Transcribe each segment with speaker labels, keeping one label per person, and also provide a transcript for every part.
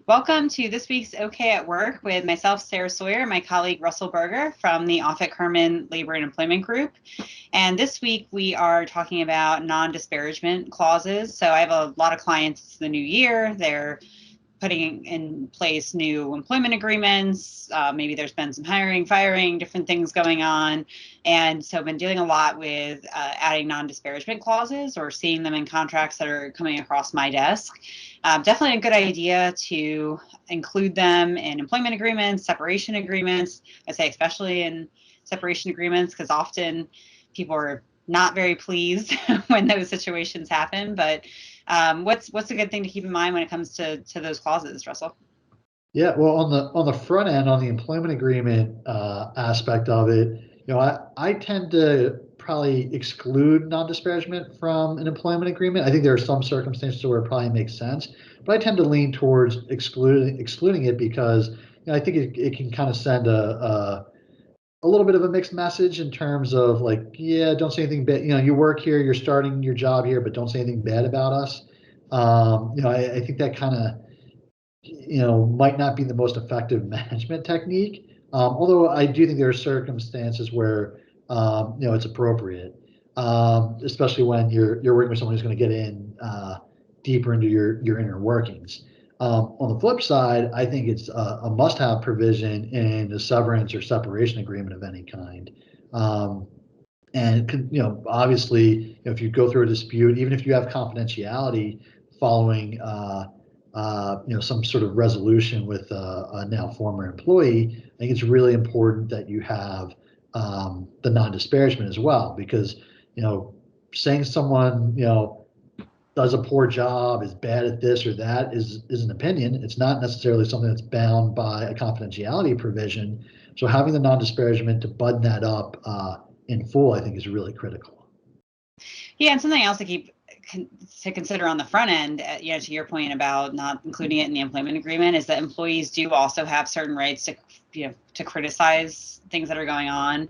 Speaker 1: Welcome to this week's OK at Work with myself, Sarah Sawyer, and my colleague Russell Berger from the Offit Kurman Labor and Employment Group. And this week we are talking about non-disparagement clauses. So I have a lot of clients, it's the new year, they're putting in place new employment agreements. Maybe there's been some hiring, firing, different things going on. And so I've been dealing a lot with adding non-disparagement clauses or seeing them in contracts that are coming across my desk. Definitely a good idea to include them in employment agreements, separation agreements. I say especially in separation agreements because often people are not very pleased when those situations happen. But what's a good thing to keep in mind when it comes to those clauses, Russell?
Speaker 2: Yeah, well, on the front end, on the employment agreement aspect of it, I tend to probably exclude non-disparagement from an employment agreement. I think there are some circumstances where it probably makes sense, but I tend to lean towards excluding it because I think it can kind of send a little bit of a mixed message in terms of like, yeah, don't say anything bad. You work here, you're starting your job here, but don't say anything bad about us. I think that kind of might not be the most effective management technique. Although I do think there are circumstances where it's appropriate, especially when you're working with someone who's going to get in deeper into your inner workings. On the flip side, I think it's a must-have provision in a severance or separation agreement of any kind. And obviously, if you go through a dispute, even if you have confidentiality following some sort of resolution with a now former employee, I think it's really important that you have the non-disparagement as well, because saying someone does a poor job, is bad at this or that is an opinion. It's not necessarily something that's bound by a confidentiality provision. So having the non-disparagement to button that up in full, I think, is really critical.
Speaker 1: Yeah, and something else to consider on the front end, to your point about not including it in the employment agreement, is that employees do also have certain rights to criticize things that are going on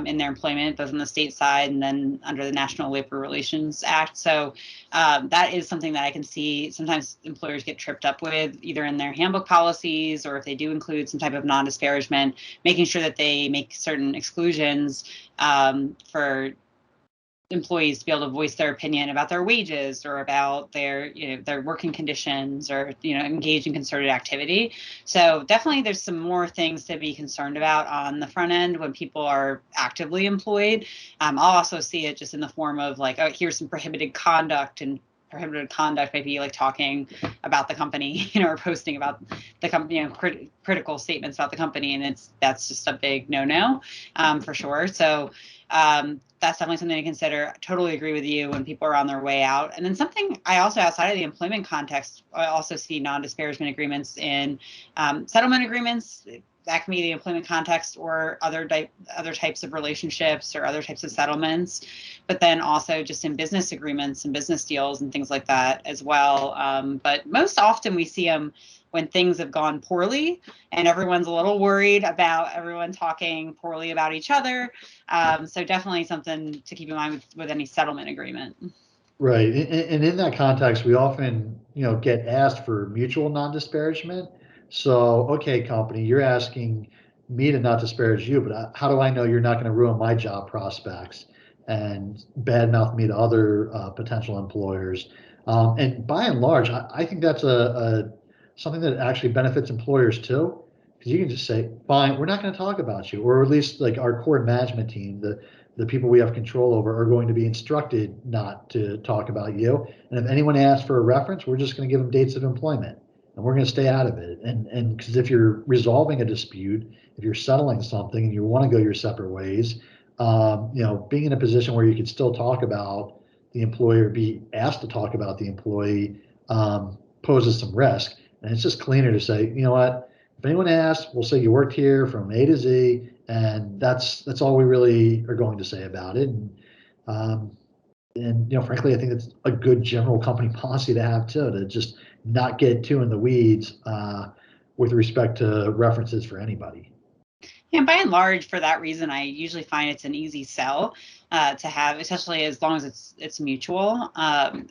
Speaker 1: in their employment, both on the state side and then under the National Labor Relations Act. So that is something that I can see sometimes employers get tripped up with, either in their handbook policies or if they do include some type of non-disparagement, making sure that they make certain exclusions for employees to be able to voice their opinion about their wages or about their working conditions or engage in concerted activity. So definitely there's some more things to be concerned about on the front end when people are actively employed. I'll also see it just in the form of like, oh, here's some prohibited conduct, and prohibited conduct might be like talking about the company, or posting about the company, critical statements about the company, and that's just a big no-no for sure. So that's definitely something to consider. Totally agree with you when people are on their way out. And then something I also, outside of the employment context, I also see non-disparagement agreements in settlement agreements. That can be the employment context or other types of relationships or other types of settlements, but then also just in business agreements and business deals and things like that as well. But most often we see them when things have gone poorly and everyone's a little worried about everyone talking poorly about each other. So definitely something to keep in mind with any settlement agreement.
Speaker 2: Right. And in that context, we often, get asked for mutual non-disparagement. So, okay, company, you're asking me to not disparage you, but how do I know you're not going to ruin my job prospects and badmouth me to other potential employers? And by and large, I think that's something that actually benefits employers too, because you can just say, fine, we're not going to talk about you, or at least like our core management team, the people we have control over are going to be instructed not to talk about you. And if anyone asks for a reference, we're just going to give them dates of employment and we're going to stay out of it. And because if you're resolving a dispute, if you're settling something and you want to go your separate ways, being in a position where you could still talk about the employee or be asked to talk about the employee poses some risk. And it's just cleaner to say, you know what, if anyone asks, we'll say you worked here from A to Z, and that's all we really are going to say about it. And frankly, I think it's a good general company policy to have too, to just not get too in the weeds with respect to references for anybody.
Speaker 1: And by and large, for that reason, I usually find it's an easy sell to have, especially as long as it's mutual.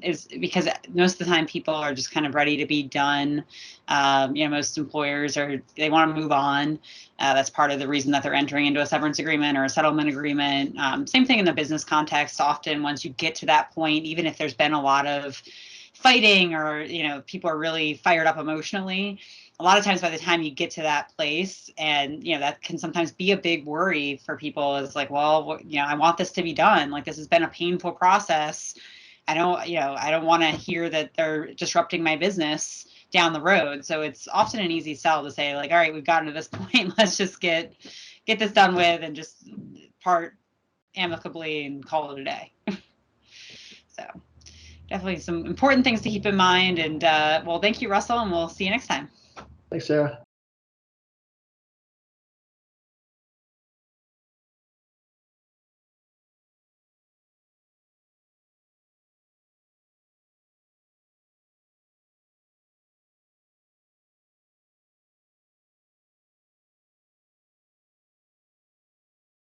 Speaker 1: Is because most of the time people are just kind of ready to be done. Most employers they want to move on. That's part of the reason that they're entering into a severance agreement or a settlement agreement. Same thing in the business context. Often, once you get to that point, even if there's been a lot of fighting or people are really fired up emotionally, a lot of times by the time you get to that place, and that can sometimes be a big worry for people, is like, well, I want this to be done. Like, this has been a painful process. I don't want to hear that they're disrupting my business down the road. So it's often an easy sell to say, like, all right, we've gotten to this point, let's just get this done with and just part amicably and call it a day. So definitely some important things to keep in mind. And well, thank you, Russell, and we'll see you next time.
Speaker 2: Thanks, Sarah.